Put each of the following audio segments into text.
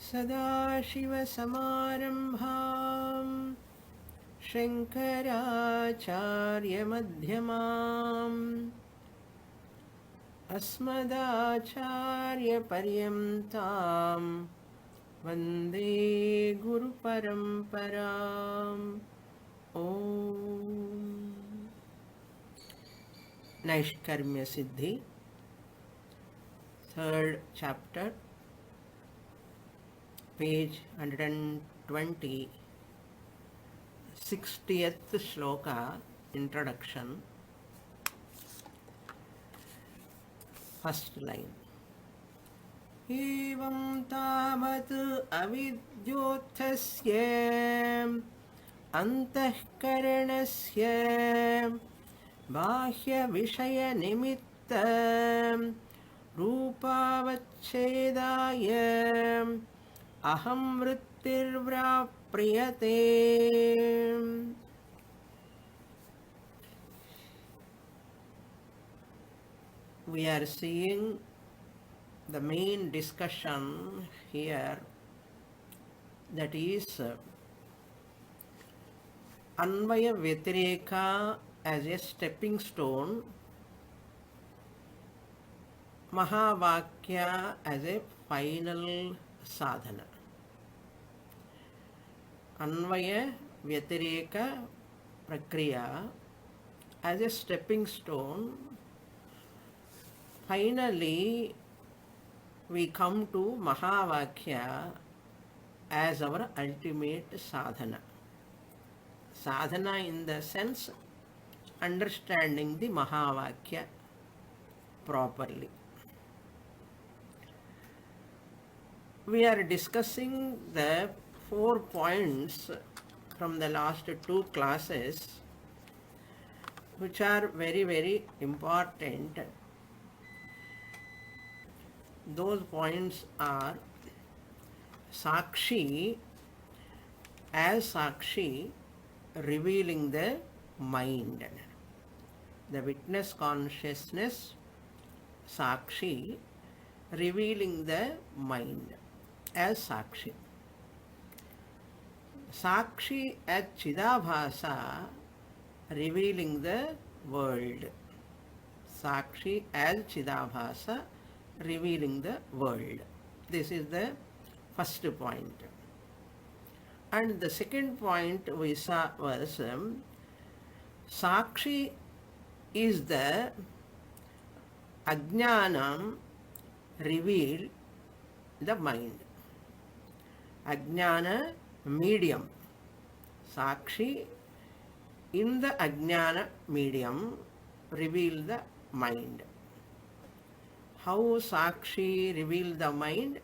सदाशिवसमारम्भां शङ्कराचार्यमध्यमाम् अस्मदाचार्यपर्यन्तां वन्दे गुरुपरम्पराम् ॐ Naishkarmya siddhi, third chapter, page 120, 60th shloka, introduction, first line. Evam tavat avidyotthasya antahkaranasya bahya vishaya nimitta रूपावच्छेदाय aham vrittirvrapriyate. We are seeing the main discussion here, that is Anvaya Vyatireka as a stepping stone, Mahavakya as a final sadhana. Anvaya Vyatireka Prakriya as a stepping stone. Finally, we come to Mahavakya as our ultimate sadhana. Sadhana in the sense understanding the Mahavakya properly. We are discussing the 4 points from the last 2 classes, which are very, very important. Those points are Sakshi as Sakshi, revealing the mind. The witness consciousness, Sakshi, revealing the mind as Sakshi. Sakshi as Chidabhasa, revealing the world. Sakshi as Chidabhasa, revealing the world. This is the first point. And the second point we saw was Sakshi is the Ajnanam, reveal the mind. Ajnana medium. Sakshi in the Ajnana medium reveal the mind. How Sakshi reveal the mind?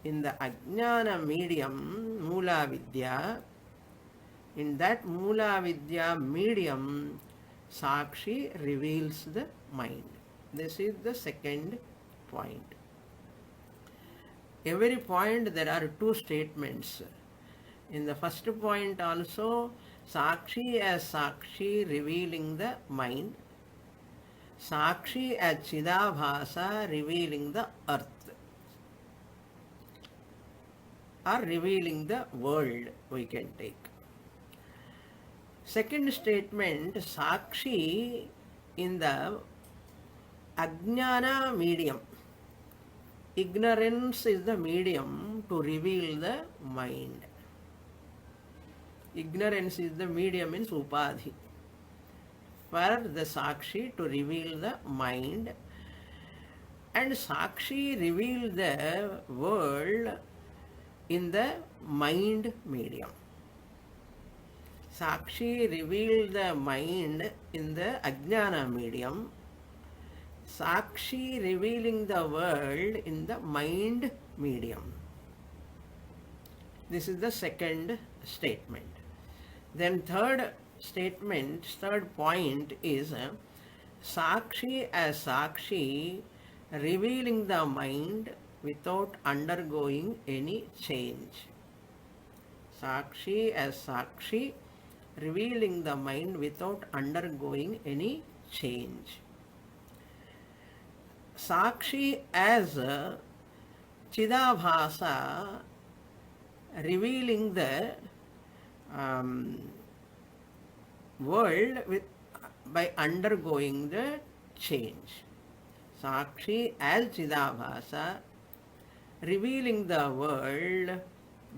In the Ajnana medium, Mula Vidya, in that Mula Vidya medium, Sakshi reveals the mind. This is the second point. Every point there are 2 statements. In the first point also, Sakshi as Sakshi revealing the mind. Sakshi as Chidabhasa revealing the earth, or revealing the world, we can take. Second statement, Sakshi in the Ajnana medium. Ignorance is the medium to reveal the mind. Ignorance is the medium in Upadhi for the Sakshi to reveal the mind, and Sakshi reveal the world in the mind medium. Sakshi reveal the mind in the Ajnana medium. Sakshi revealing the world in the mind medium. This is the second statement. Then third statement, third point is Sakshi as Sakshi revealing the mind without undergoing any change. Sakshi as Sakshi revealing the mind without undergoing any change. Sakshi as Chidabhasa revealing the world by undergoing the change. Sakshi as Chidabhasa, revealing the world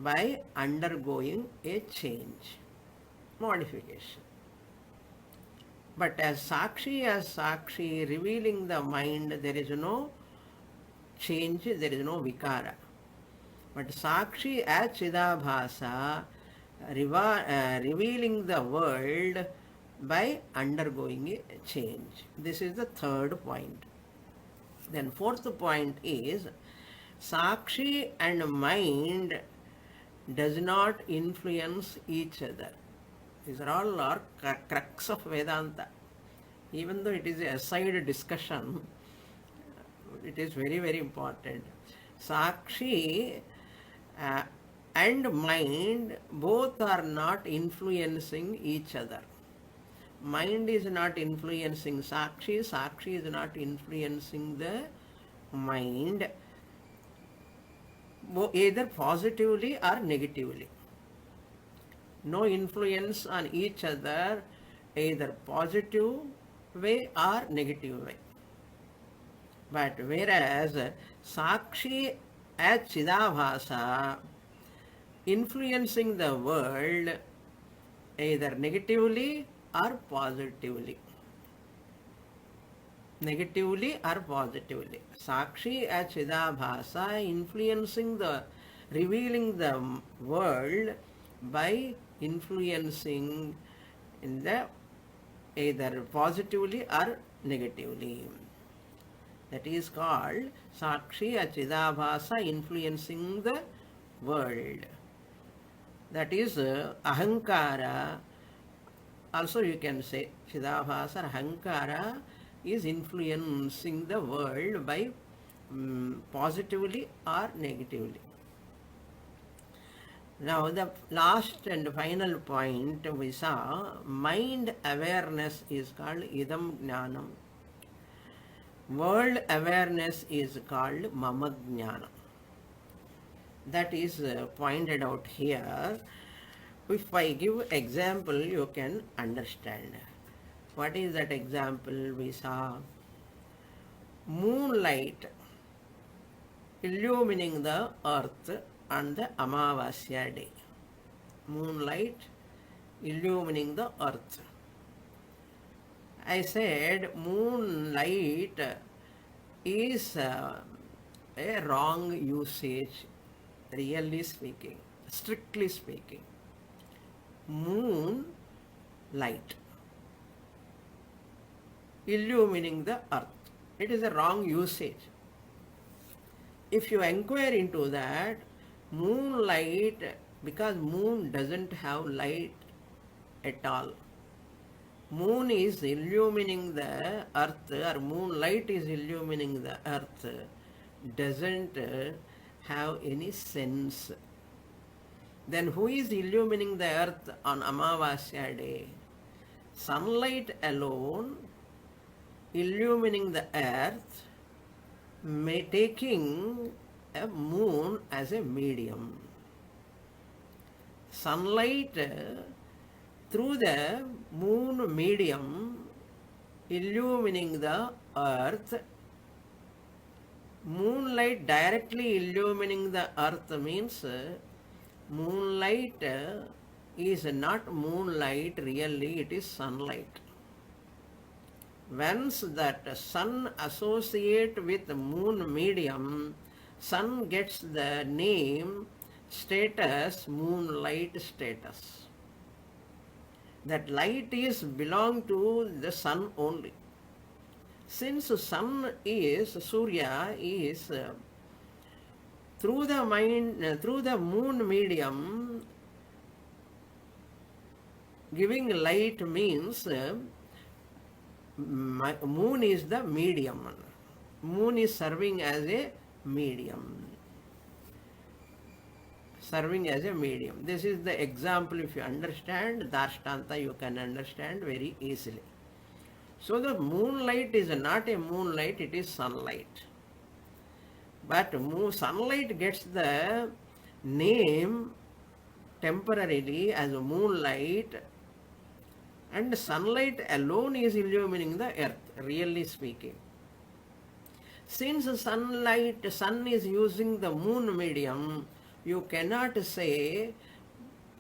by undergoing a change, modification. But as Sakshi, revealing the mind, there is no change, there is no vikara. But Sakshi as Chidabhasa, revealing the world by undergoing a change. This is the third point. Then fourth point is, Sakshi and mind does not influence each other. These are all our crux of Vedanta. Even though it is a side discussion, it is very, very important. Sakshi and mind both are not influencing each other. Mind is not influencing Sakshi, Sakshi is not influencing the mind, either positively or negatively. No influence on each other, either positive way or negative way. But whereas Sakshi as Chidabhasa, influencing the world either negatively or positively. Negatively or positively. Sakshi as Chidabhasa, influencing revealing the world by influencing in the either positively or negatively. That is called Sakshi as Chidabhasa, influencing the world. That is Ahankara. Also you can say Chidabhasa or Ahankara is influencing the world by positively or negatively. Now the last and final point we saw, mind awareness is called Idam Jnanam. World awareness is called Mama Jnana. That is pointed out here. If I give example, you can understand. What is that example we saw? Moonlight illumining the earth on the Amavasya day. Moonlight illumining the earth. I said moonlight is a wrong usage, really speaking, strictly speaking. Moon light illumining the earth. It is a wrong usage. If you inquire into that, moonlight, because moon doesn't have light at all. Moon is illumining the earth, or moonlight is illumining the earth, doesn't have any sense. Then who is illumining the earth on Amavasya day? Sunlight alone illumining the earth, taking a moon as a medium. Sunlight through the moon medium illumining the earth. Moonlight directly illumining the earth means moonlight is not moonlight really, it is sunlight. Once that sun associate with the moon medium, sun gets the name, status, moonlight status. That light is belong to the sun only. Since sun is, Surya is through the moon medium giving light means moon is the medium. Moon is serving as a medium. Serving as a medium. This is the example. If you understand Darshtanta, you can understand very easily. So the moonlight is not a moonlight, it is sunlight. But sunlight gets the name temporarily as moonlight, and sunlight alone is illumining the earth, really speaking. Since sun is using the moon medium, you cannot say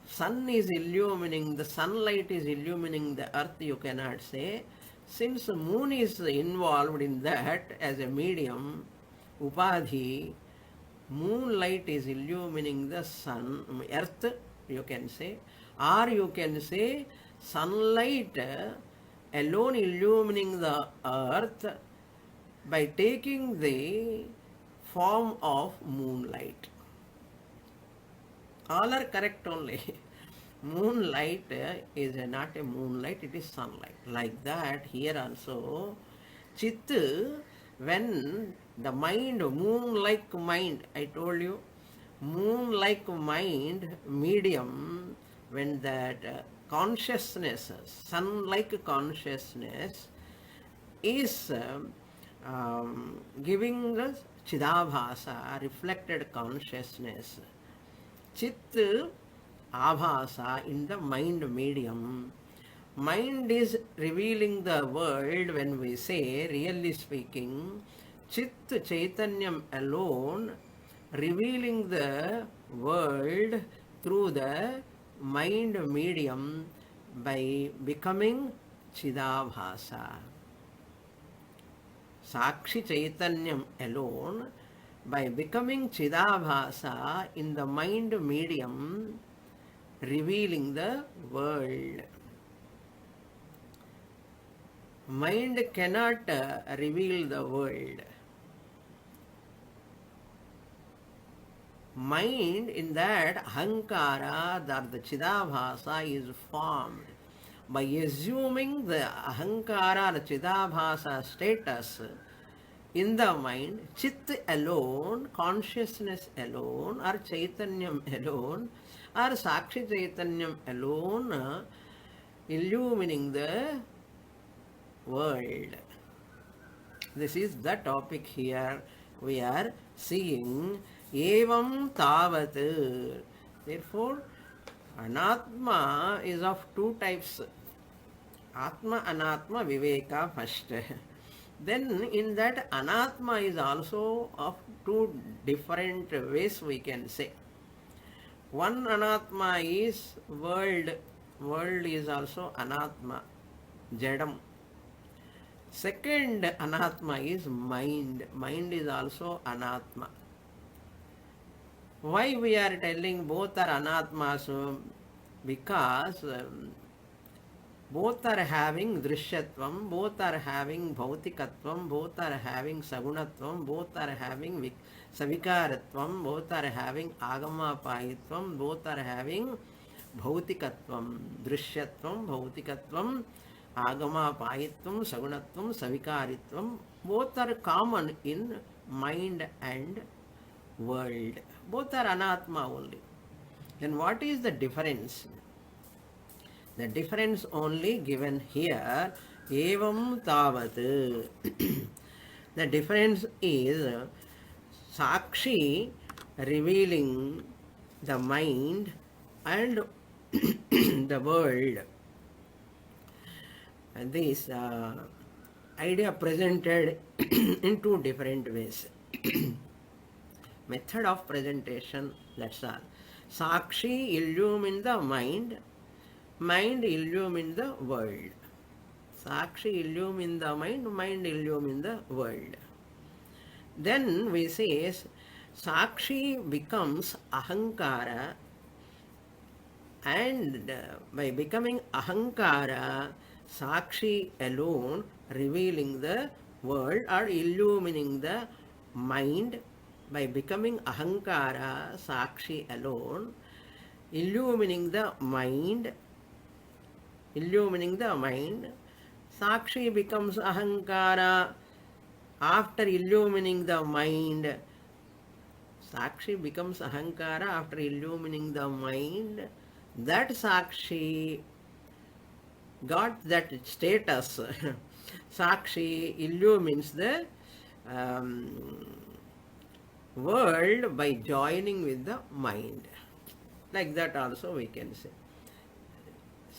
sun is illumining, the sunlight is illumining the earth, you cannot say. Since the moon is involved in that as a medium, upadhi, moonlight is illumining the sun, earth, you can say. Or you can say sunlight alone illumining the earth by taking the form of moonlight. All are correct only. Moonlight is not a moonlight, it is sunlight. Like that, here also, Chit, when the mind, moon-like mind, I told you, moon-like mind, medium, when that consciousness, sun-like consciousness is giving us Chidabhasa, reflected consciousness. Chit Abhasa in the mind medium. Mind is revealing the world when we say, really speaking, Chit Chaitanyam alone revealing the world through the mind medium by becoming Chidabhasa. Sakshi Chaitanyam alone by becoming Chidabhasa in the mind medium revealing the world. Mind cannot reveal the world. Mind, in that Ahankara, that the Chidabhasa is formed. By assuming the Ahankara or Chidabhasa status in the mind, Chit alone, consciousness alone, or Chaitanyam alone, or Sakshi Chaitanyam alone, illumining the world. This is the topic here we are seeing. Evam tavat. Therefore, Anatma is of two types. Atma, Anatma, Viveka first. Then in that Anatma is also of two different ways we can say. One Anatma is world. World is also Anatma, Jadam. Second Anatma is mind. Mind is also Anatma. Why we are telling both are Anatmas? Because both are having Drishyatvam, both are having Bhautikatvam, both are having Sagunatvam, both are having Savikaratvam, both are having Agamapayitvam, both are having Bhautikatvam, Drishyatvam, Bhautikatvam, Agamapayitvam, Sagunatvam, Savikaritvam. Both are common in mind and world. Both are Anatma only. Then what is the difference? The difference only given here, evam tavat. The difference is Sakshi revealing the mind and the world. And this idea presented in two different ways. Method of presentation, that's all. Sakshi illumine the mind, mind illumine the world. Sakshi illumine the mind illumine the world. Then we say Sakshi becomes Ahankara, and by becoming Ahankara, Sakshi alone revealing the world or illumining the mind. By becoming Ahankara, Sakshi alone, illumining the mind, Sakshi becomes Ahankara after illumining the mind. Sakshi becomes Ahankara after illumining the mind. That Sakshi got that status. Sakshi illumines the world by joining with the mind. Like that also we can say.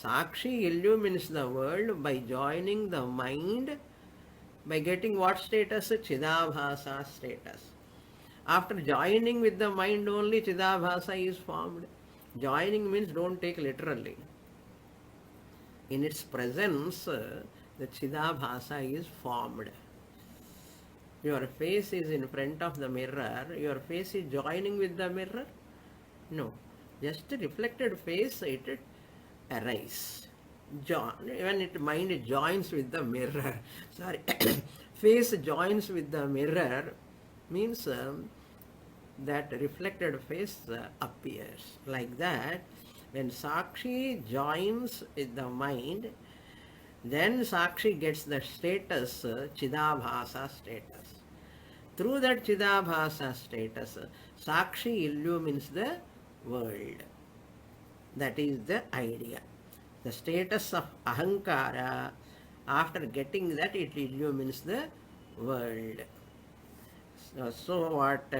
Sakshi illumines the world by joining the mind, by getting what status? Chidabhasa status. After joining with the mind only, Chidabhasa is formed. Joining means don't take literally. In its presence, the Chidabhasa is formed. Your face is in front of the mirror. Your face is joining with the mirror? No. Just a reflected face, it arises. When it mind joins with the mirror, sorry, face joins with the mirror means that reflected face appears. Like that, when Sakshi joins with the mind, then Sakshi gets the status, Chidabhasa status. Through that Chidabhasa status, Sakshi illumines the world. That is the idea. The status of Ahankara, after getting that, it illumines the world. So what?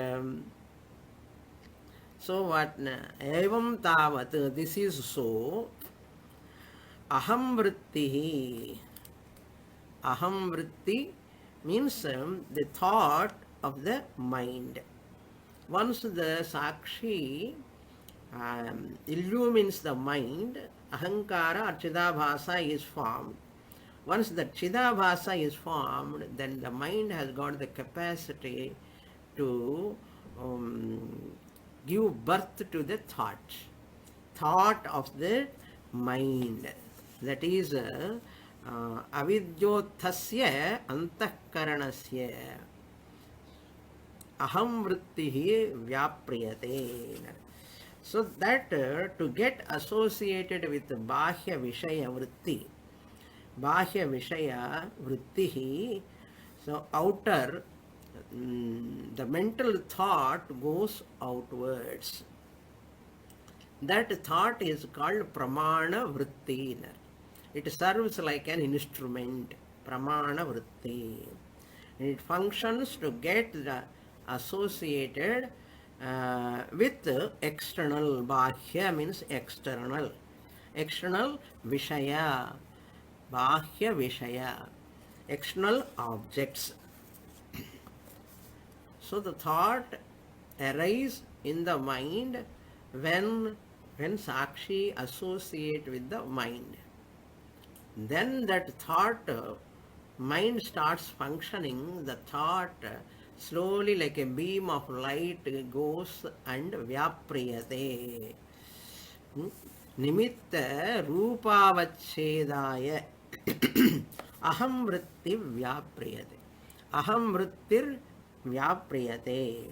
Evam tavat, this is so. Aham vrittihi. Aham vritti means the thought of the mind. Once the Sakshi illumines the mind, Ahankara or Chidabhasa is formed. Once the Chidabhasa is formed, then the mind has got the capacity to give birth to the thought of the mind. That is avidyothasya antakaranasya aham vrittihi vyapriyate. So that to get associated with bahya vishaya vrittihi, so outer, the mental thought goes outwards. That thought is called pramana vritti. It serves like an instrument, pramana vritti. It functions to get the associated with external. Bahya means external. External vishaya. Bahya vishaya. External objects. So the thought arises in the mind when Sakshi associate with the mind. Then that thought, mind starts functioning, the thought slowly like a beam of light goes and vyapriyate. Nimitta rupavachedaya aham vritti vyapriyate. Aham vrittir vyapriyate.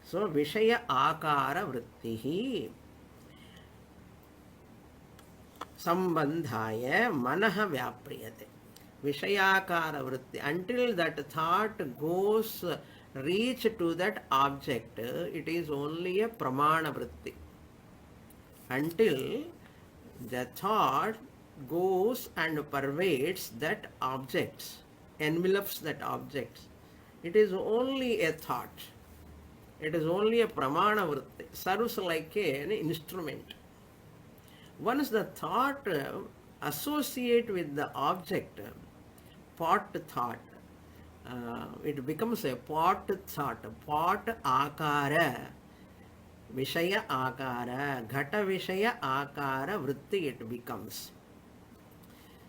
So vishaya akara vrittihi sambandhaya manaha vyapriyate. Vishayakara vritti. Until that thought goes, reach to that object, it is only a pramana vritti. Until the thought goes and pervades that object, envelops that object, it is only a thought. It is only a pramana vritti. Serves like an instrument. Once the thought associate with the object, pot thought, it becomes a pot thought, pot akara, vishaya akara, ghata vishaya akara vritti it becomes.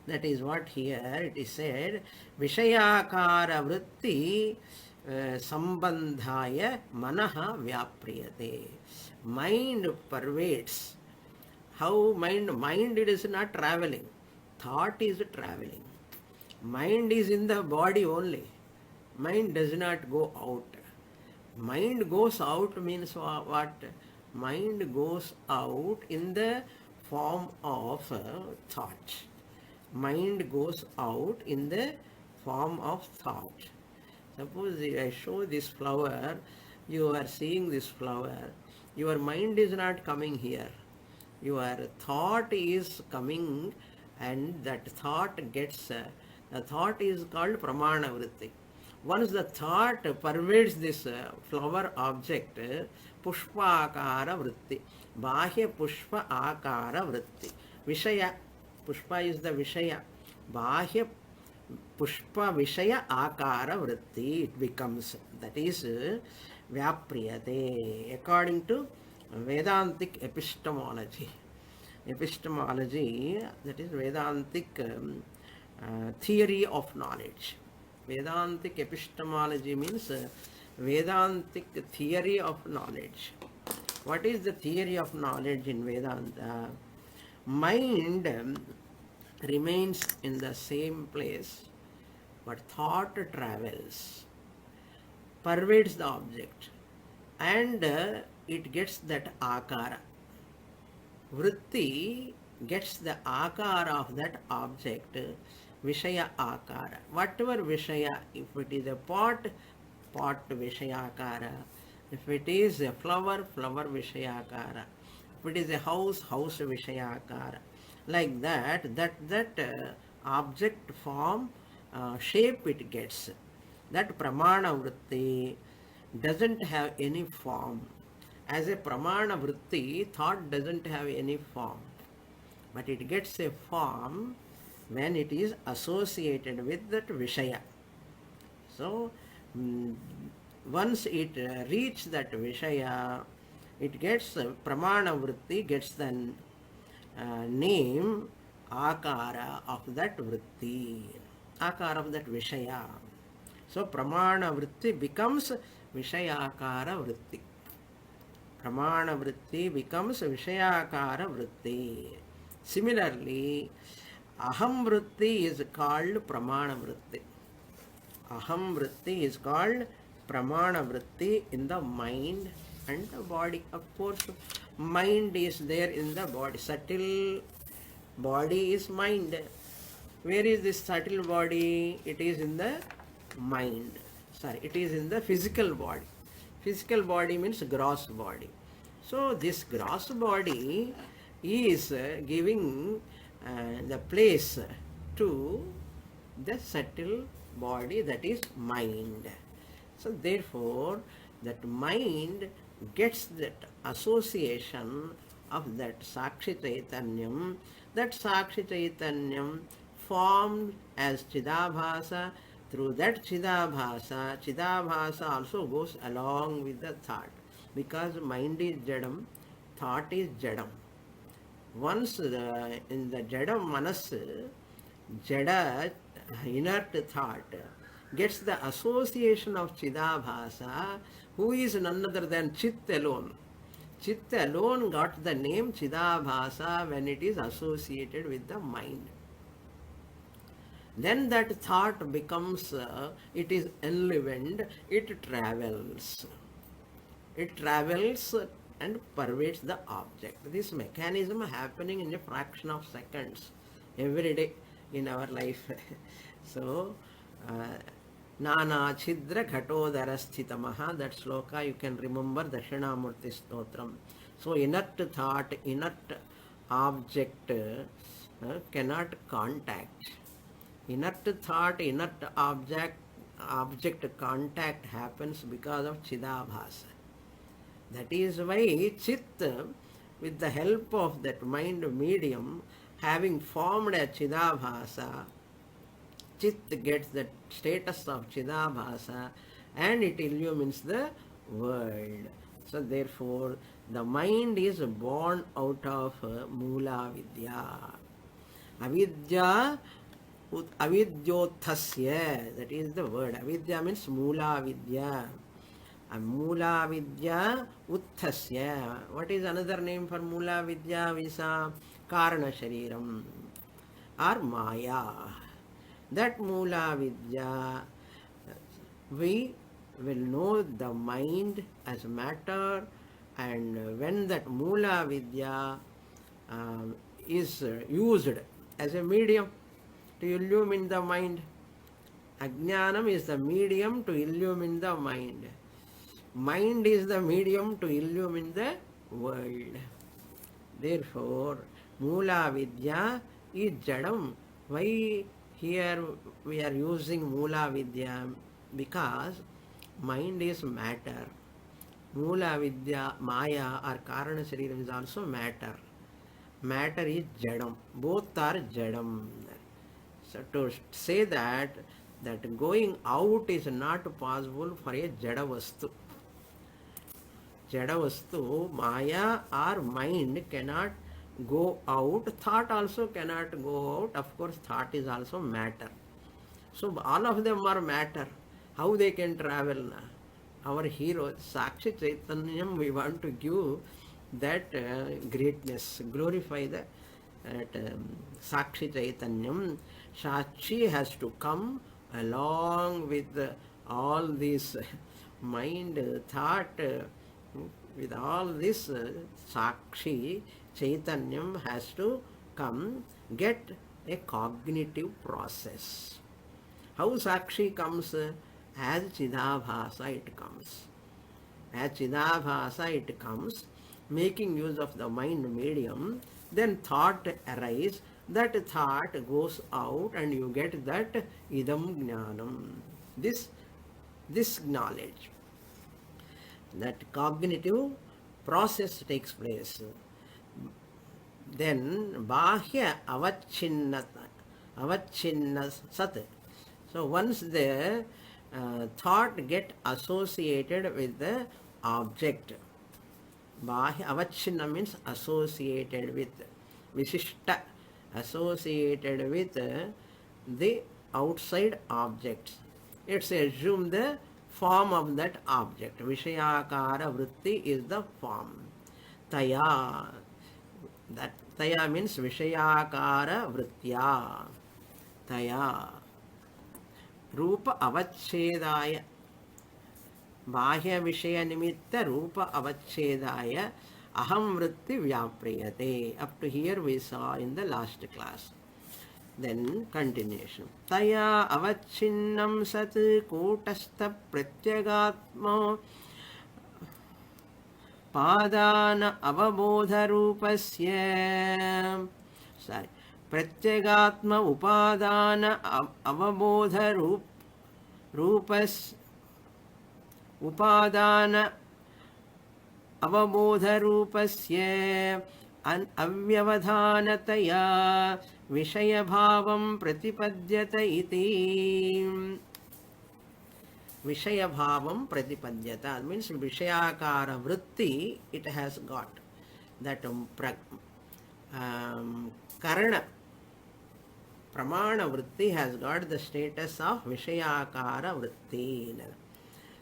That is what here it is said, vishayakara vritti sambandhaya manaha vyapriyate. Mind pervades. How mind it is not traveling, thought is traveling. Mind is in the body only. Mind does not go out. Mind goes out means what? Mind goes out in the form of thought. Mind goes out in the form of thought. Suppose I show this flower, you are seeing this flower, your mind is not coming here. Your thought is coming, and that thought gets, the thought is called pramana vritti. Once the thought pervades this flower object, pushpa akara vritti, bahya pushpa akara vritti, vishaya, pushpa is the vishaya, bahya pushpa vishaya akara vritti, it becomes, that is vyapriyate, according to Vedantic epistemology. Epistemology, that is Vedantic theory of knowledge. Vedantic epistemology means Vedantic theory of knowledge. What is the theory of knowledge in Vedanta? Mind remains in the same place, but thought travels, pervades the object, and it gets that akara. Vritti gets the akara of that object, Vishaya akara. Whatever Vishaya, if it is a pot, pot Vishaya akara. If it is a flower, flower Vishaya akara. If it is a house, house Vishaya akara. Like that object form, shape it gets. That pramana vritti doesn't have any form. As a pramana vritti, thought doesn't have any form, but it gets a form when it is associated with that vishaya. So, once it reaches that vishaya, it gets, pramana vritti gets the name, akara of that vritti, akara of that vishaya. So, pramana vritti becomes vishayakara vritti. Pramana vritti becomes vishayakara vritti. Similarly, aham vritti is called pramana vritti. Aham vritti is called pramana vritti in the mind and the body. Of course, mind is there in the body. Subtle body is mind. Where is this subtle body? It is in the mind. Sorry, it is in the physical body. Physical body means gross body. So this gross body is giving the place to the subtle body, that is mind. So therefore, that mind gets that association of that Sakshi Chaitanyam. That Sakshi Chaitanyam formed as Chidabhasa. Through that Chidabhasa also goes along with the thought, because mind is Jadam, thought is Jadam. Once in the Jadam Manas, Jada, inert thought, gets the association of Chidabhasa, who is none other than Chit alone. Chit alone got the name Chidabhasa when it is associated with the mind. Then that thought becomes, it is enlivened, it travels. It travels and pervades the object. This mechanism happening in a fraction of seconds every day in our life. So, Nana Chidra Ghatodara Sthitamaha, that sloka you can remember, Dakshinamurti Stotram. So, inert thought, inert object cannot contact. Inert thought, inert object contact happens because of Chidabhasa. That is why Chit, with the help of that mind medium, having formed a Chidabhasa, Chit gets the status of Chidabhasa and it illumines the world. So therefore, the mind is born out of Mula Vidya. Avidya Avidyothasya, that is the word. Avidya means Mula Vidya. And Mula Vidya Uthasya. What is another name for Mula Vidya? Visa Karana Shariram or Maya. That Mula Vidya, we will know the mind as matter, and when that Mula Vidya is used as a medium to illumine the mind. Ajnanam is the medium to illumine the mind. Mind is the medium to illumine the world. Therefore, Mula Vidya is Jadam. Why here we are using Mula Vidya? because mind is matter. Moola Vidya, Maya or Karana Shariram is also matter. Matter is Jadam. Both are Jadam. So to say that going out is not possible for a Jada Vastu. Jada Vastu, Maya or mind cannot go out. Thought also cannot go out. Of course, thought is also matter. So all of them are matter. How they can travel? Our hero, Sakshi Chaitanyam, we want to give that greatness, glorify the Sakshi Chaitanyam. Sakshi has to come along with all this mind, thought, with all this Sakshi Chaitanyam has to come, get a cognitive process. How Sakshi comes? As Chidabhasa it comes. As Chidabhasa it comes, making use of the mind medium, then thought arises, that thought goes out and you get that idam jnanam. This knowledge, that cognitive process takes place. Then bahya avachinna sat. So once the thought get associated with the object, bahya avachinna means associated with, Vishishta, associated with the outside objects. It's assume the form of that object. Vishayakara vritti is the form. Taya, that Taya means Vishayakara vrittya. Taya. Rupa avachedaya. Bahya Vishaya nimitta Rupa avachedaya aham vritti vyapriyate. Up to here we saw in the last class. Then continuation. Taya avachinnam sat kutastha pratyagatma padana avabodha rupasya. Sorry. Pratyagatma upadana avabodha rupas upadana avabodha rupasya avyavadhanataya vishayabhavam pratipadyata iti. Vishayabhavam pratipadyata means Vishayakara vritti it has got. That Karana Pramana vritti has got the status of Vishayakara vritti.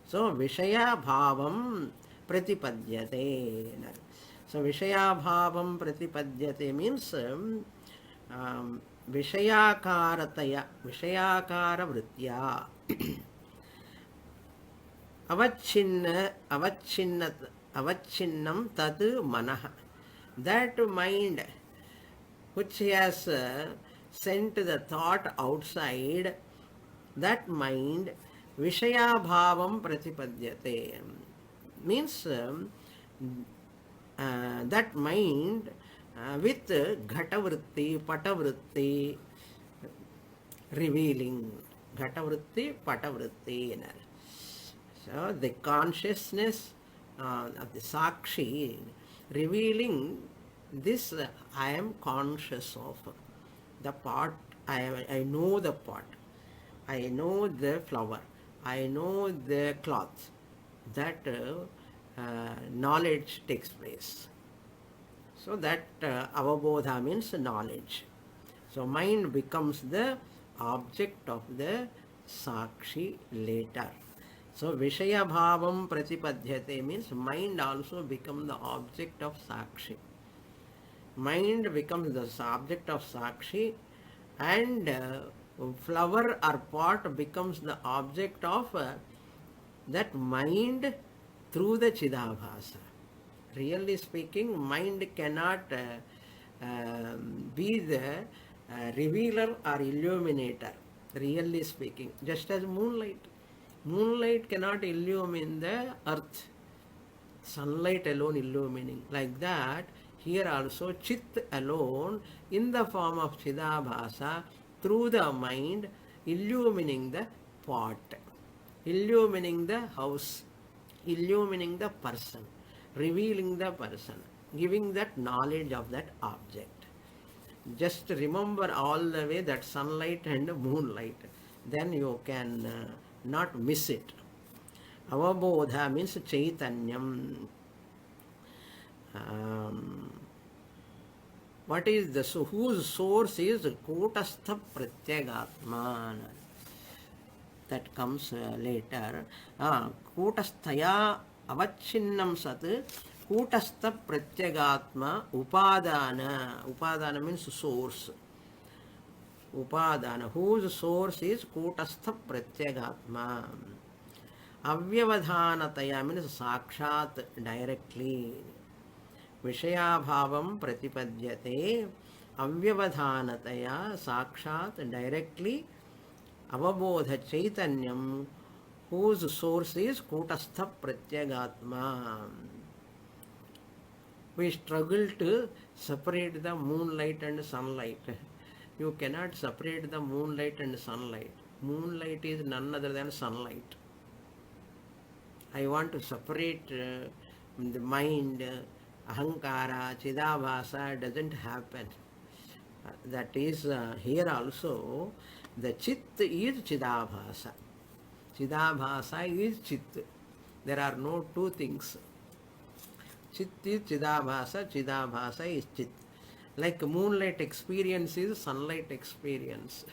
So Vishaya Bhavam Pratipadyate. So Vishaya Bhavam Pratipadyate means Vishayakarataya, Vishayakara vritya. Avachinnam tat manaha. That mind which has sent the thought outside, that mind Vishaya Bhavam Pratipadyate means that mind with Ghatavritti, Patavritti revealing. Ghatavritti, Patavritti. So the consciousness of the Sakshi revealing this, I am conscious of the pot, I know the pot, I know the flower, I know the cloth. That knowledge takes place. So that avabodha means knowledge. So mind becomes the object of the Sakshi later. So Vishaya Bhavam Pratipadyate means mind also becomes the object of Sakshi. Mind becomes the object of Sakshi, and flower or pot becomes the object of that mind through the Chidabhasa. Really speaking, mind cannot be the revealer or illuminator. Really speaking, just as moonlight. Moonlight cannot illumine the earth. Sunlight alone illumining. Like that, here also Chit alone in the form of Chidabhasa through the mind illumining the pot. illumining the house, illumining the person, revealing the person, giving that knowledge of that object. Just remember all the way that sunlight and moonlight, then you can not miss it. Avabodha means chaitanyam. What is the whose source is Kutastha Pratyagatman? That comes later. Kutasthaya avachinnam sat Kutastha Pratyagatma Upadana. Upadana means source. Upadana, whose source is Kutastha Pratyagatma. Avyavadhanataya means sakshat, directly. Vishayabhavam pratipadyate. Avyavadhanataya sakshat, directly. Avabodha chaitanyam, whose source is Kutastha Pratyagatma. We struggle to separate the moonlight and sunlight. You cannot separate the moonlight and sunlight. Moonlight is none other than sunlight. I want to separate the mind, ahankara, chidabhasa, doesn't happen. That is here also, the chit is chidabhasa. Chidabhasa is chit. There are no two things. Chit is chidabhasa, chidabhasa is chit. Like moonlight experience is sunlight experience.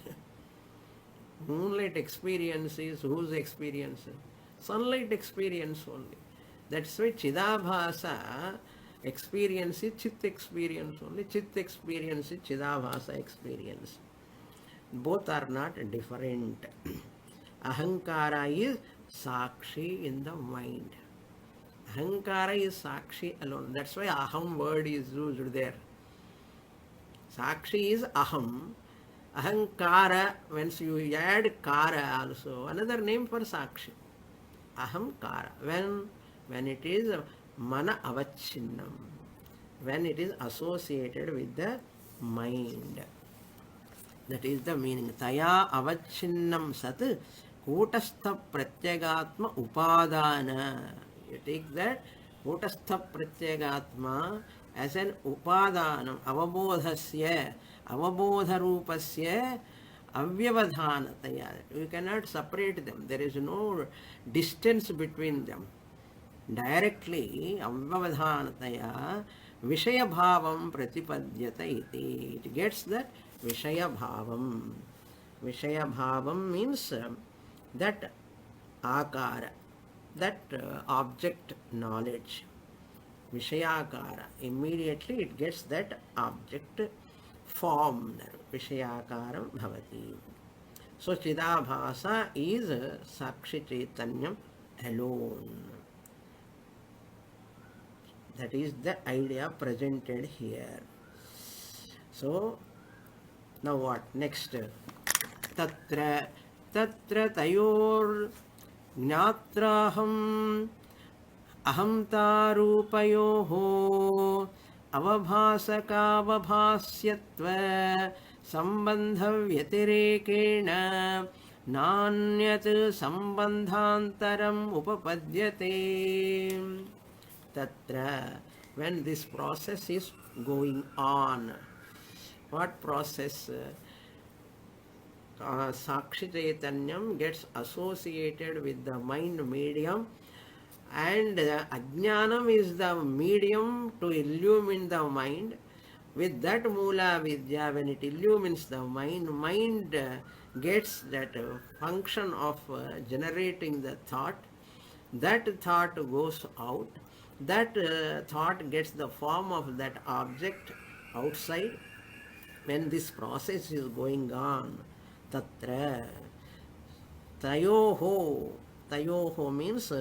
Moonlight experience is whose experience? Sunlight experience only. That's why chidabhasa experience is chit experience only. Chit experience is chidabhasa experience. Both are not different. Ahankara is sakshi in the mind. Ahankara is sakshi alone. That's why aham word is used there. Sakshi is aham. Ahankara, once you add kara also, another name for sakshi. Ahamkara. When it is mana avachinnam, when it is associated with the mind. That is the meaning. Taya avachinnam sat kutastha pratyagatma upadana. You take that kutastha pratyagatma as an upadanam, avabodhasya, avabodharupasya avyavadhanataya. You cannot separate them. There is no distance between them. Directly, avyavadhanataya, vishaya bhavam pratipadyata iti. It gets that vishaya bhavam. Vishaya bhavam means that akara, that object knowledge. Vishayakara. Immediately it gets that object form. Vishayakaram bhavati. So chidabhasa is sakshi chaitanyam alone. That is the idea presented here. So now what? Next. Tatra tayor jnatraham ahamtarupayoho avabhasakavabhasyatva sambandha vyatirekena nanyat sambandhantaram upapadyate. Tatra, when this process is going on, what process? Sakshi Chaitanyam gets associated with the mind medium, and Ajnanam is the medium to illumine the mind. With that Mula Vidya, when it illumines the mind gets that function of generating the thought. That thought goes out. That thought gets the form of that object outside. When this process is going on, tatra tayoho means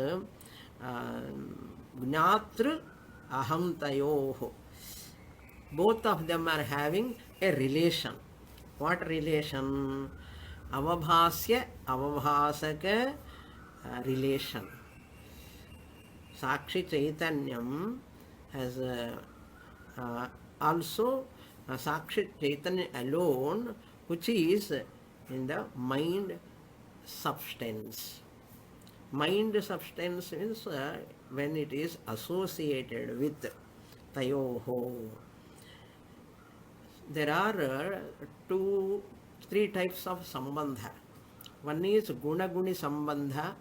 gnatru aham tayoho. Both of them are having a relation. What relation? Avabhasya, avabhasaka relation. Sakshi Chaitanyam has also Sakshi Chaitanya alone, which is in the mind substance. Mind substance means when it is associated with tayoho. There are three types of sambandha. One is guna-guni sambandha,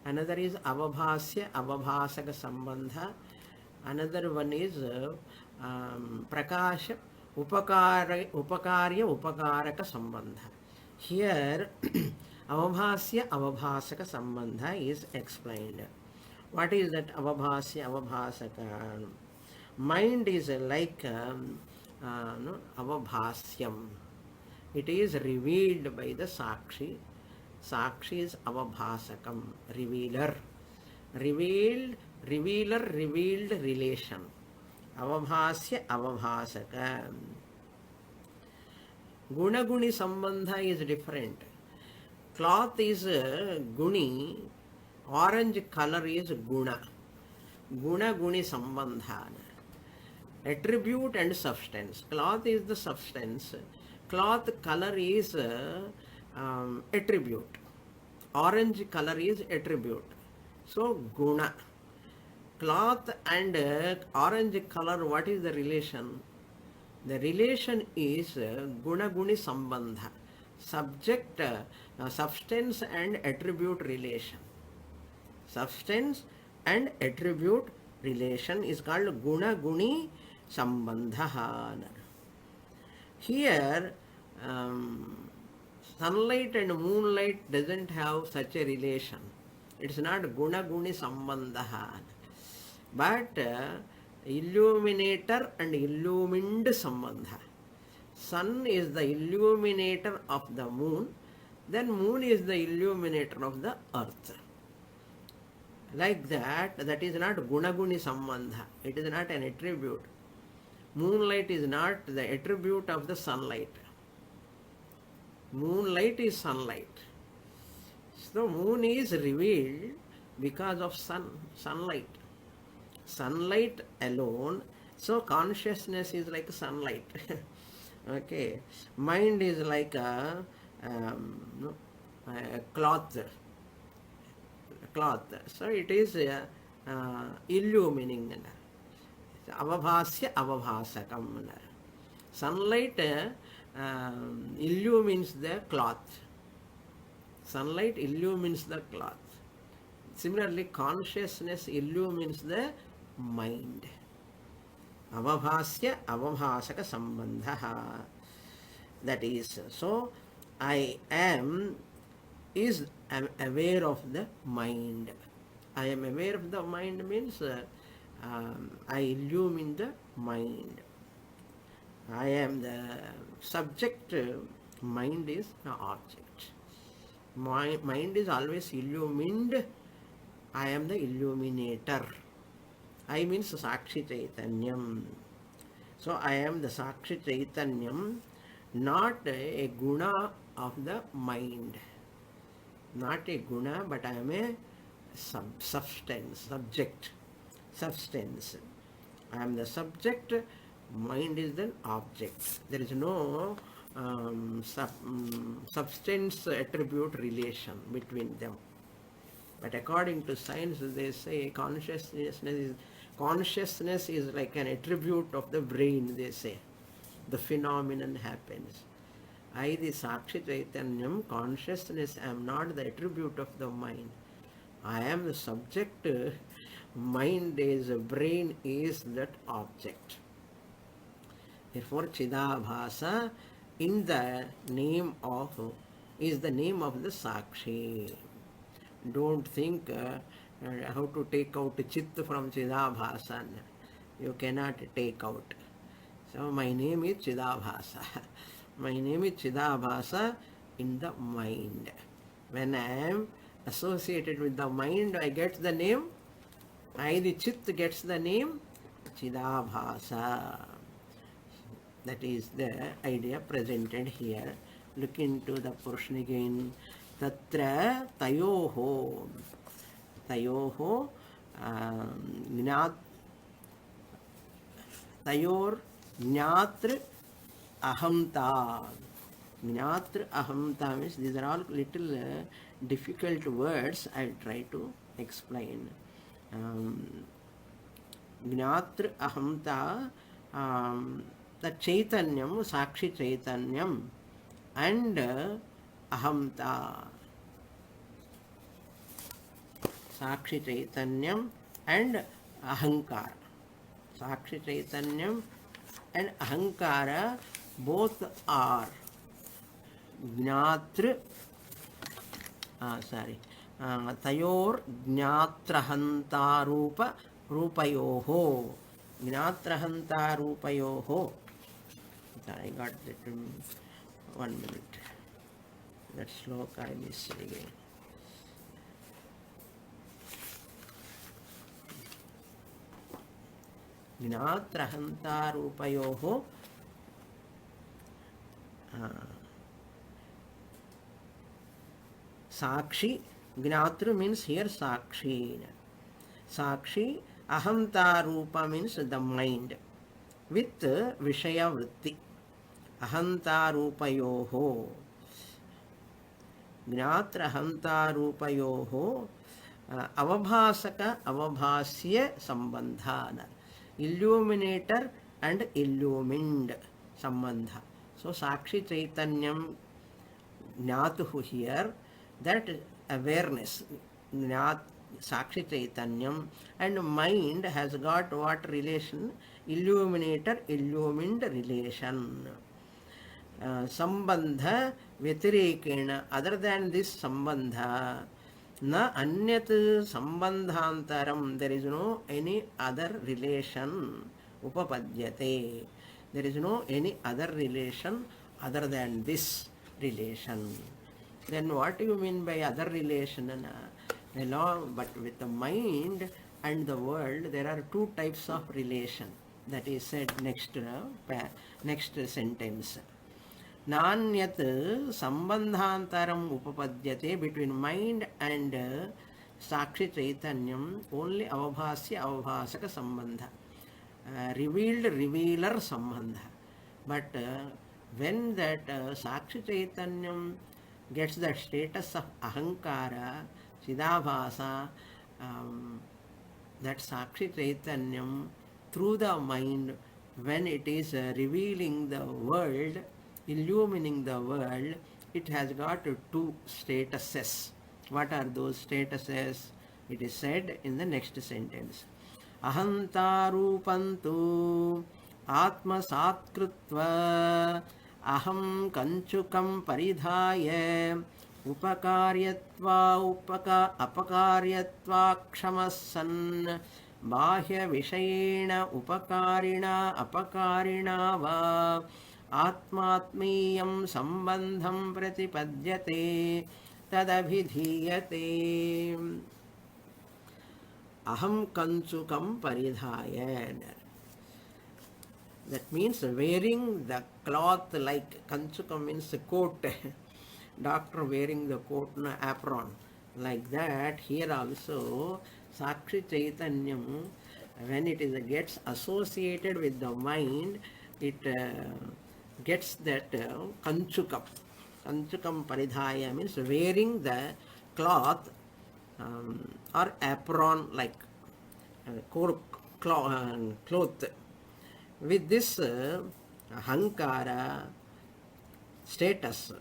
another is avabhasya avabhasaka sambandha, another one is prakasha upakarya upakaraka sambandha. Here avabhasya avabhasaka sambandha is explained. What is that avabhasya avabhasaka? Mind is like avabhasyam. It is revealed by the sakshi. Sakshi is avabhasakam, revealer. Revealed, revealer, revealed relation. Avabhasya avabhasaka. Guna-guni sambandha is different. Cloth is guni, orange color is guna. Guna-guni sambandha. Attribute and substance. Cloth is the substance. Cloth color is attribute. Orange color is attribute. So guna. Cloth and orange color, what is the relation? The relation is guna-guni sambandha. Subject, substance and attribute relation. Substance and attribute relation is called guna-guni sambandha. Here, sunlight and moonlight doesn't have such a relation. It's not guna-guni sambandha. But illuminator and illumined sambandha. Sun is the illuminator of the moon, then moon is the illuminator of the earth. Like that, that is not guna-guni sambandha. It is not an attribute. Moonlight is not the attribute of the sunlight. Moonlight is sunlight. So moon is revealed because of sunlight. Sunlight alone. So consciousness is like sunlight. Okay. Mind is like a cloth. So it is illumining. Avabhasya avabhasakam. Sunlight illumines the cloth. Sunlight illumines the cloth. Similarly, consciousness illumines the mind. Avabhasya avabhasaka sambandha. That is, so I am aware of the mind. I am aware of the mind means I illumine the mind. I am the subject, mind is the object. My mind is always illumined. I am the illuminator. I means Sakshi Chaitanyam. So I am the Sakshi Chaitanyam, not a guna of the mind. Not a guna, but I am a substance, subject. Substance. I am the subject, mind is the object. There is no substance attribute relation between them. But according to science, they say consciousness is like an attribute of the brain, they say. The phenomenon happens. I, the Sakshi Chaitanyam, consciousness, am not the attribute of the mind. I am the subject. Mind is, brain is that object. Therefore, Chidabhasa in the name of is the name of the Sakshi. Don't think how to take out Chit from Chidabhasa. You cannot take out. So my name is Chidabhasa. My name is Chidabhasa in the mind. When I am associated with the mind, I get the name. I, the Chit, gets the name Chidabhasa. That is the idea presented here. Look into the portion again. Tatra tayoho. Tayoho tayor jnatr ahamta. Gnatra ahamta means these are all little difficult words. I will try to explain. Gnatra ahamta, the Chaitanyam, Sakshi Chaitanyam, and ahamta. Sakshi Chaitanyam and Ahankara. Sakshi Chaitanyam and Ahankara both are Gnatra, Tayor Gnatrahanta Rupa Rupayoho. Gnatrahanta Rupayoho. I got that. 1 minute. That sloka I missed again. Gnatrahanta Rupayoho. Sakshi, Gnatra means here Sakshi. Sakshi, Ahamta Rupa means the mind with Vishaya Vritti. Ahanta Rupayoho. Gnatra Ahanta Rupayoho. Avabhasaka Avabhasya Sambandhana. Illuminator and illumined Sambandha. So Sakshi Chaitanyam Gnatuhu here, that awareness, Sakshi Chaitanyam, and mind has got what relation? Illuminator, illumined relation. Sambandha Vyatirekena, other than this Sambandha, na anyat sambandhantaram, there is no any other relation upapadyate. There is no any other relation other than this relation. Then what do you mean by other relation? But with the mind and the world, there are two types of relation. That is said next sentence. Nanyat sambandhantaram upapadyate, between mind and Sakshi Chaitanyam, only avabhasya avabhasaka sambandha. Revealed revealer sambandha. But when that Sakshi Chaitanyam gets the status of Ahankara, Chidabhasa, that Sakshi Chaitanyam through the mind, when it is revealing the world, illumining the world, it has got two statuses. What are those statuses? It is said in the next sentence. Ahantarupantu atma satkrutva aham kanchukam paridhaya upakaryatva apakaryatva kshamassan bahya vishayena upakarina apakarina va atmatmiyam sambandham pratipadyate tadabhidhiyate. Aham kanchukam paridhaya. That means wearing the cloth like kanchukam means a coat. Doctor wearing the coat, apron. Like that, here also Sakshi Chaitanyam, when it gets associated with the mind, it gets that kanchukam. Kanchukam paridhaya means wearing the cloth or apron like cloth. With this Ahankara status,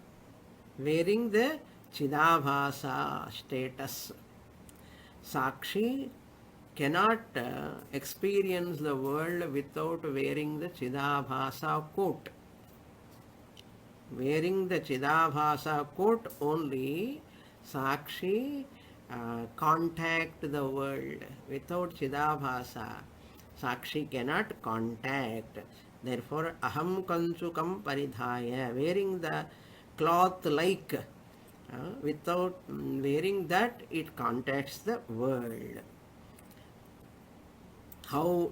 wearing the Chidabhasa status, Sakshi cannot experience the world without wearing the Chidabhasa coat. Wearing the Chidabhasa coat only, Sakshi contact the world. Without Chidabhasa, Sakshi cannot contact. Therefore, aham kanchukam paridhaya, wearing the cloth like, without wearing that, it contacts the world. How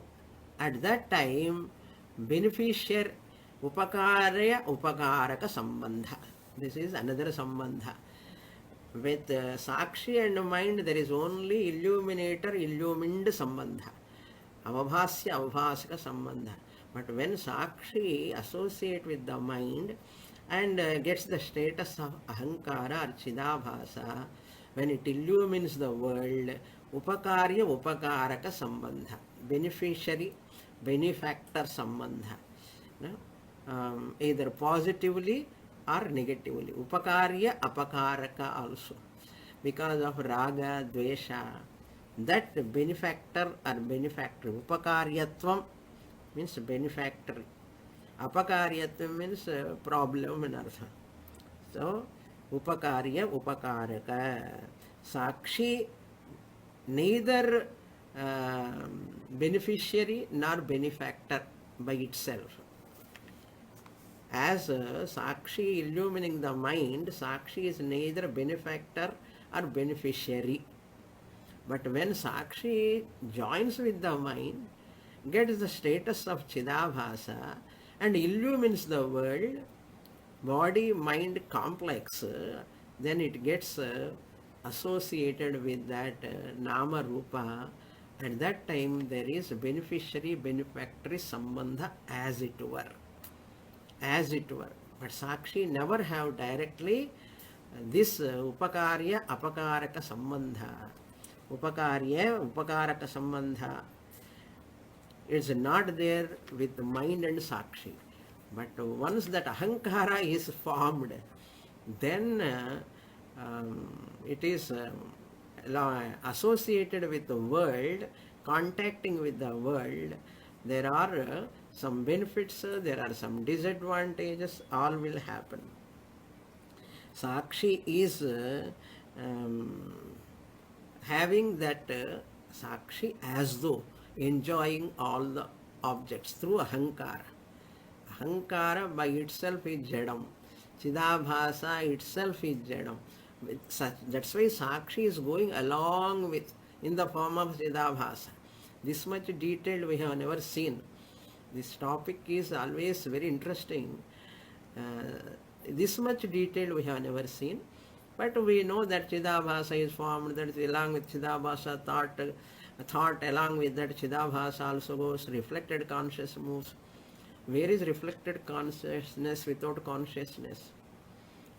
at that time, beneficiary upakarya upakaraka sambandha. This is another sambandha. With Sakshi and mind, there is only illuminator, illumined sambandha. Avabhasya avabhasaka sambandha. But when Sakshi associate with the mind, and gets the status of Ahankara or Chidabhasa when it illumines the world. Upakarya Upakaraka Sambandha, beneficiary benefactor Sambandha, no? Either positively or negatively. Upakarya Apakaraka also, because of Raga, Dvesha, that benefactor or benefactor. Upakaryatvam means benefactory. Apakaryatvam means problem in artha. So, Upakarya Upakaraka. Sakshi neither beneficiary nor benefactor by itself. As Sakshi illumining the mind, Sakshi is neither benefactor or beneficiary. But when Sakshi joins with the mind, gets the status of Chidabhasa and illumines the world, body-mind complex, then it gets associated with that Nama Rupa. At that time there is beneficiary-benefactory sambandha as it were. As it were. But Sakshi never have directly this Upakarya Apakaraka Sambandha. Upakarya Upakaraka Sambandha is not there with the mind and Sakshi. But once that Ahankara is formed, then it is associated with the world, contacting with the world. There are some benefits, there are some disadvantages, all will happen. Sakshi is having that Sakshi as though enjoying all the objects through Ahankara. Ahankara by itself is Jadam. Chidabhasa itself is Jadam. That's why Sakshi is going along with in the form of Chidabhasa. This much detail we have never seen. This topic is always very interesting. This much detail we have never seen. But we know that Chidabhasa is formed, that along with Chidabhasa thought along with that Chidabhasa also goes, reflected consciousness moves. Where is reflected consciousness without consciousness?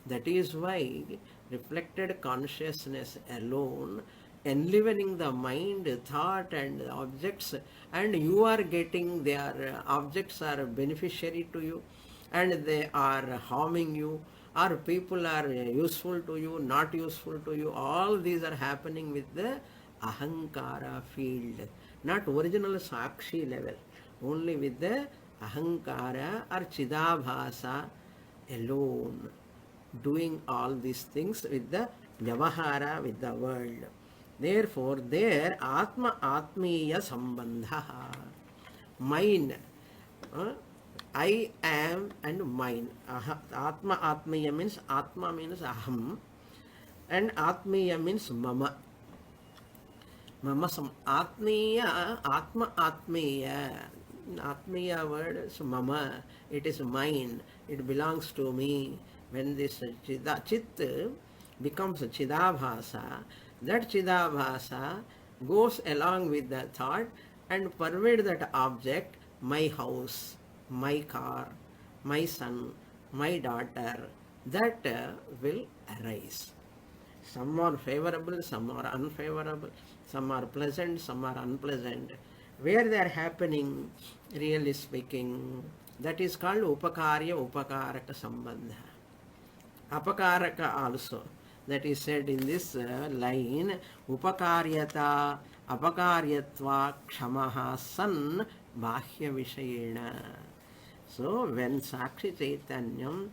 That is why reflected consciousness alone, enlivening the mind, thought and objects, and you are getting their objects are beneficiary to you and they are harming you, or people are useful to you, not useful to you. All these are happening with the Ahankara field, not original Sakshi level, only with the Ahankara or Chidabhasa alone, doing all these things with the Vyavahara, with the world. Therefore, there Atma Atmiya Sambandha, mine, I am and mine. Atma Atmiya means Atma means Aham, and Atmiya means Mama. Mama Atmiya, Atma Atmiya. Atmiya word is Mama. It is mine. It belongs to me. When this Chit becomes Chidabhasa, that Chidabhasa goes along with the thought and pervade that object, my house, my car, my son, my daughter, that will arise. Some are favorable, some are unfavorable, some are pleasant, some are unpleasant. Where they are happening, really speaking, that is called Upakarya Upakaraka Sambandha. Apakaraka also, that is said in this line, Upakaryata Apakaryatva Kshamaha San Bahya Vishayena. So when Sakshi Chaitanyam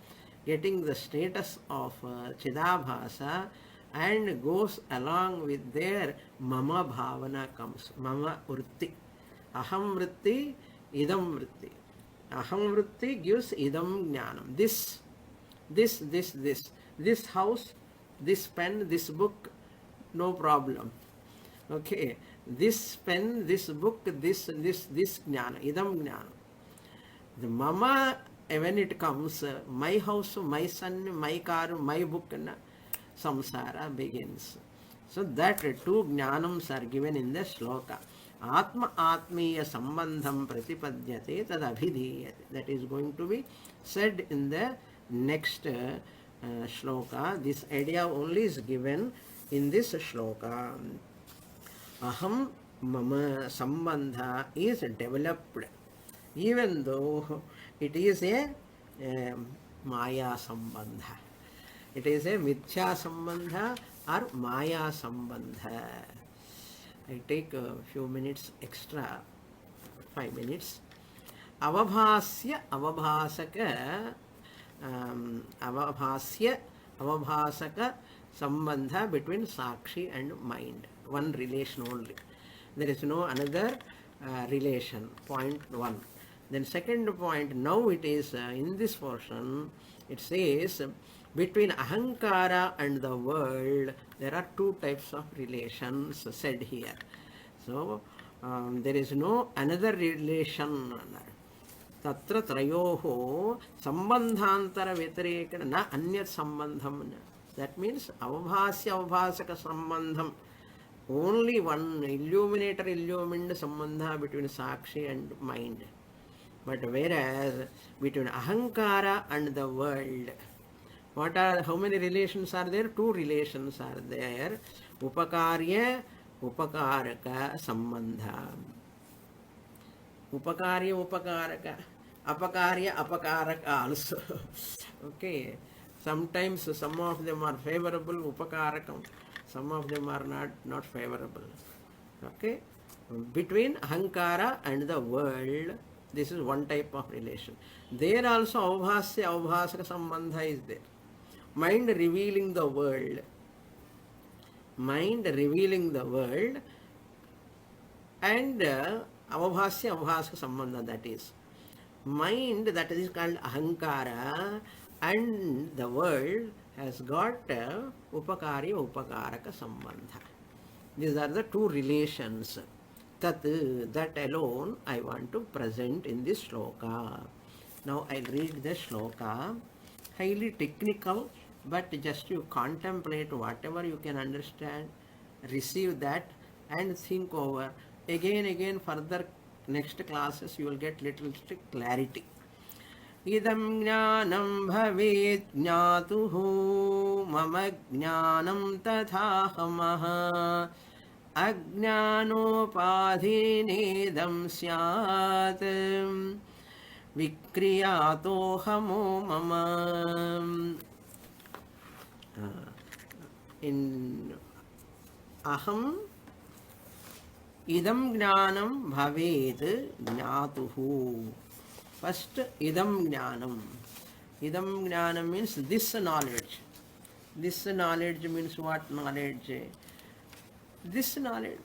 getting the status of Chidabhasa and goes along with their Mama Bhavana comes, Mama Vritti. Aham Vritti, Idam Vritti. Aham Vritti gives Idam Jnanam. This house, this pen, this book, no problem. Okay, this pen, this book, this jnana, idam jnana. The mama, when it comes, my house, my son, my car, my book, samsara begins. So that two jnanams are given in the shloka. Atma Atmiya Sambandham Pratipadyate Tad Abhidhiyate. That is going to be said in the next shloka. This idea only is given in this shloka. Aham mama sambandha is developed, even though it is a maya sambandha. It is a mithya sambandha or maya sambandha. I take a few minutes extra, 5 minutes. Avabhasya avabhasaka avabhasaka sambandha between sakshi and mind. One relation only. There is no another relation. Point 1. Then second point, now it is in this portion, it says between ahankara and the world, there are two types of relations said here. So there is no another relation. Tatra trayoho sambandhantara vyatirekana na anyat sambandham. That means avabhasya avabhasaka sambandham. Only one illuminator illumined sambandha between sakshi and mind. But whereas between ahankara and the world, how many relations are there? Two relations are there. Upakarya, upakaraka sambandha. Upakarya, upakaraka. Apakarya, apakaraka also. Okay. Sometimes some of them are favorable, upakarakam. Some of them are not favorable. Okay. Between ahankara and the world, this is one type of relation. There also avabhasya avabhasaka sambandha is there. Mind revealing the world. Mind revealing the world and avabhasya avabhasaka sambandha, that is. Mind, that is called ahankara, and the world has got upakarya upakaraka sambandha. These are the two relations. That alone I want to present in this shloka. Now I'll read the shloka. Highly technical, but just you contemplate whatever you can understand, receive that and think over. Again, further next classes you will get little clarity. Idam jnanam bhavet jnatuhu mama jnanam tathahamaha ajnanopadhinedam syat vikriyatohamo mama. In aham idam jnanam bhavet jnatuhu. First, idam jnanam. Idam jnanam means this knowledge. This knowledge means what knowledge? This knowledge.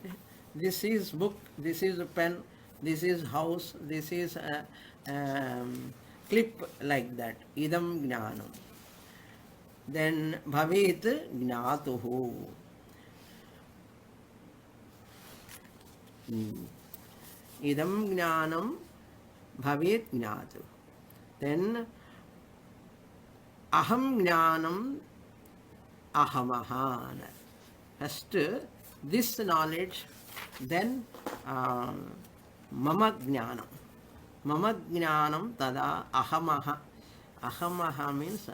This is book, this is a pen, this is house, this is a clip, like that. Idam jnanam. Then bhavet jnatuhu. Idam jnanam bhavet jnatu. Then aham jnanam ahamaha. First this knowledge, then mama jnanam. Mama jnanam tada ahamaha. Ahamaha means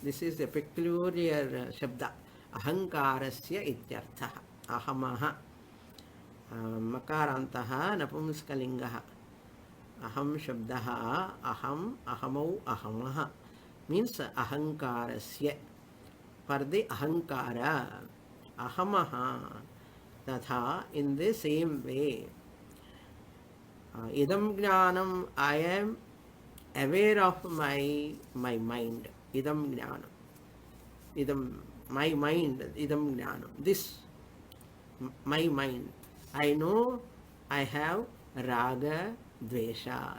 this is a peculiar shabda. Ahankarasya ityarthaha. Ahamaha. Makarantaha napumskalingaha. Aham shabdaha aham ahamau ahamaha means ahankarasya. For the ahankara, ahamaha, tatha, in the same way. Idam jnanam, I am aware of my mind. Idam jnanam. Idam, my mind, idam jnanam. This, my mind. I know I have raga, dvesha.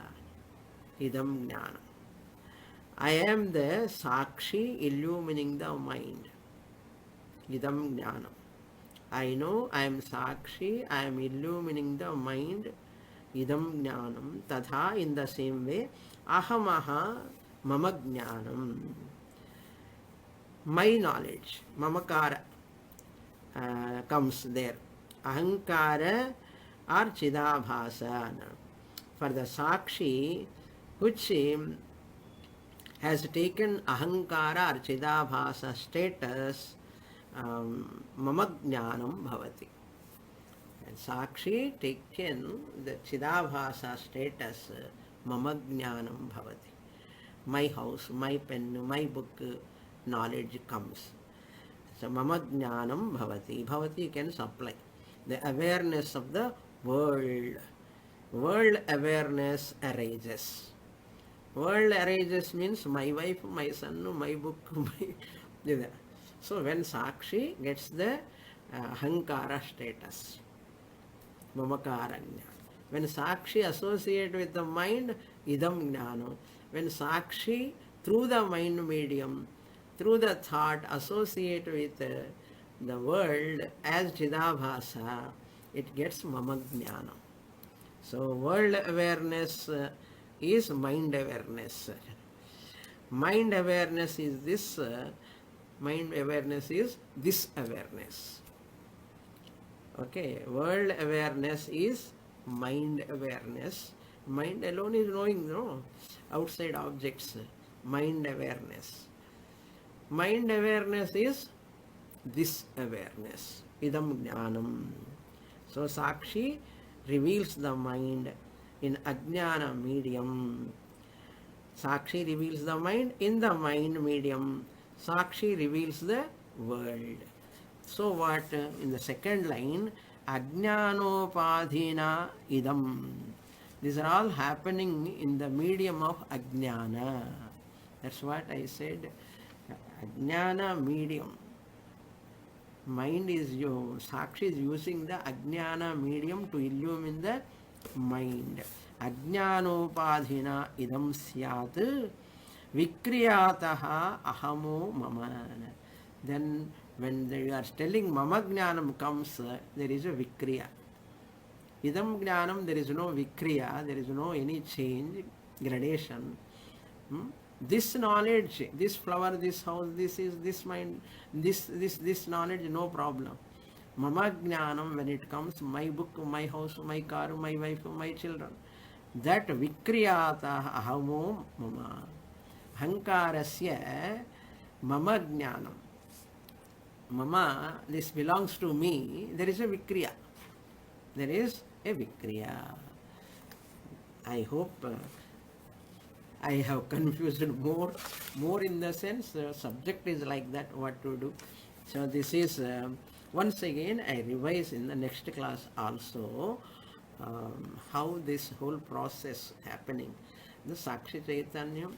Idam jnanam. I am the sakshi illumining the mind. Idam jnanam. I know I am sakshi, I am illumining the mind. Idam jnanam. Tatha, in the same way, ahamaha mama jnanam. My knowledge, mamakara, comes there. Ahankara or chidabhasa. For the sakshi, which has taken ahankara or chidabhasa status, mama jnanam bhavati. And Sakshi taken the chidabhasa status, mama jnanam bhavati. My house, my pen, my book, knowledge comes. So mama jnanam bhavati. Bhavati can supply the awareness of the world. World awareness arises. World arises means my wife, my son, my book, my... So when Sakshi gets the Ahankara status, Mamakaranya. When Sakshi associate with the mind, Idam Jnana. When Sakshi through the mind medium, through the thought associate with the world as Chidabhasa, it gets Mama Jnana. So world awareness is mind awareness. Mind awareness is this, mind awareness is this awareness. Okay, world awareness is mind awareness. Mind alone is knowing, no, outside objects. Mind awareness. Mind awareness is this awareness. Idam jnanam. So Sakshi reveals the mind in ajnana medium. Sakshi reveals the mind in the mind medium. Sakshi reveals the world. So what? In the second line, ajnanopadhina idam. These are all happening in the medium of ajnana. That's what I said. Ajnana medium. Mind is Sakshi is using the ajnana medium to illumine the mind. Ajnanopadhina idam syat vikriyataha ahamo mama. Then when they are telling mama jnanam comes, there is a vikriya. Idam jnanam, there is no vikriya, there is no any change, gradation. This knowledge, this flower, this house, this is this mind, this knowledge, no problem. Mama jnanam, when it comes, my book, my house, my car, my wife, my children, that vikriyata ahamo mama. Hankarasya mama jnanam. Mama, this belongs to me, there is a vikriya. There is a vikriya. I hope I have confused more in the sense subject is like that, what to do. So this is once again I revise in the next class also how this whole process happening. The Sakshi Chaitanya,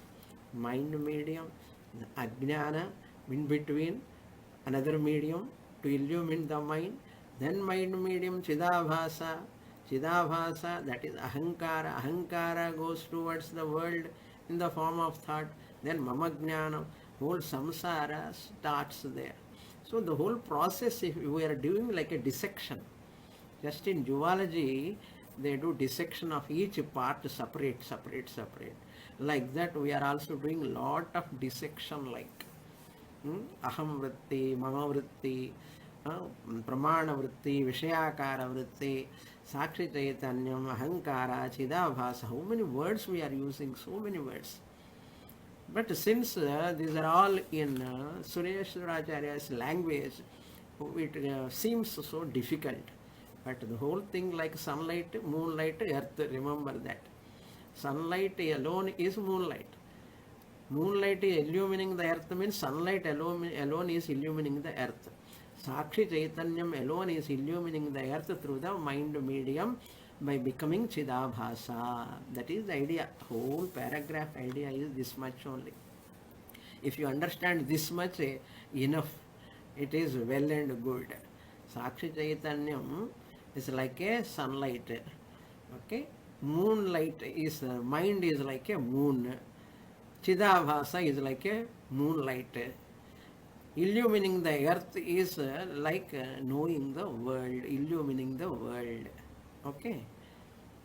mind medium, the Ajnana in between, another medium to illumine the mind, then mind medium Chidabhasa, that is Ahankara goes towards the world in the form of thought, then Mama Jnana, whole samsara starts there. So the whole process, if we are doing like a dissection, just in zoology, they do dissection of each part separate. Like that we are also doing lot of dissection like aham vritti, mama vritti, pramana vritti, vishayakara vritti, sakshi chaitanyam, ahankara, chidabhasa. How many words we are using? So many words. But since these are all in Sureśvara language, it seems so difficult. But the whole thing like sunlight, moonlight, earth, remember that. Sunlight alone is moonlight. Moonlight is illumining the earth means sunlight alone is illumining the earth. Sakshi Chaitanyam alone is illumining the earth through the mind medium by becoming Chidabhasa. That is the idea. Whole paragraph idea is this much only. If you understand this much, enough. It is well and good. Sakshi Chaitanyam is like a sunlight. Okay? Moonlight is, mind is like a moon. Chidabhasa is like a moonlight. Illumining the earth is like knowing the world, illumining the world. Okay?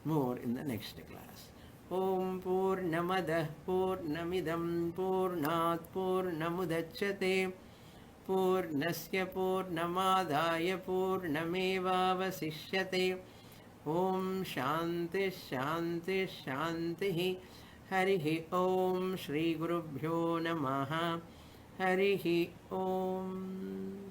More in the next class. Om Purnamadah Purnamidam Purnat Purnamudachyate Purnasya Purnamadaya Purnamevavasishyate. Om Shanti Shanti Shanti. Harihi Om. Shri Gurubhyo Namaha. Harihi Om.